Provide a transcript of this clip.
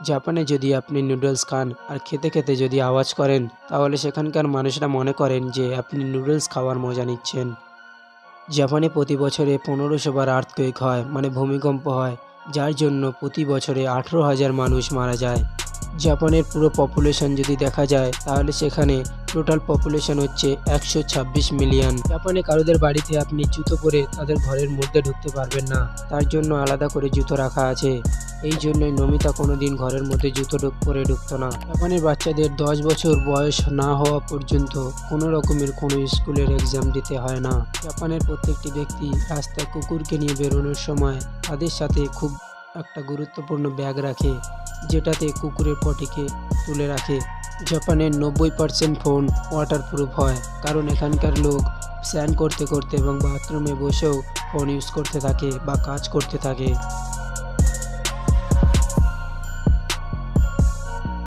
জাপানে যদি আপনি নুডলস খান আর খেতে খেতে যদি আওয়াজ করেন, তাহলে সেখানকার মানুষরা মনে করেন যে আপনি নুডলস খাওয়ার মজা নিচ্ছেন। জাপানে প্রতি বছরে 1500 বার আর্থকুয়েক হয়, মানে ভূমিকম্প হয়, যার জন্য প্রতি বছরে 18,000 মানুষ মারা যায়। জাপানের পুরো পপুলেশন যদি দেখা যায়, তাহলে সেখানে টোটাল পপুলেশন হচ্ছে 126 মিলিয়ন। জাপানে কারোদের বাড়িতে আপনি জুতো পরে তাদের ঘরের মধ্যে ঢুকতে পারবেন না, তার জন্য আলাদা করে জুতো রাখা আছে। এই জন্যই নমিতা কোনোদিন ঘরের মধ্যে জুতো পরে ঢুকতো না। জাপানের বাচ্চাদের 10 বছর বয়স না হওয়া পর্যন্ত কোনো রকমের কোনো স্কুলের এক্সাম দিতে হয় না। জাপানের প্রত্যেকটি ব্যক্তি রাস্তায় কুকুরকে নিয়ে বেরোনোর সময় তাদের সাথে খুব একটা গুরুত্বপূর্ণ ব্যাগ রাখে, যেটাতে কুকুরের পটিকে তুলে রাখে। জাপানের 90% ফোন ওয়াটারপ্রুফ হয়, কারণ এখানকার লোক স্নান করতে করতে এবং বাথরুমে বসেও ফোন ইউজ করতে থাকে বা কাজ করতে থাকে।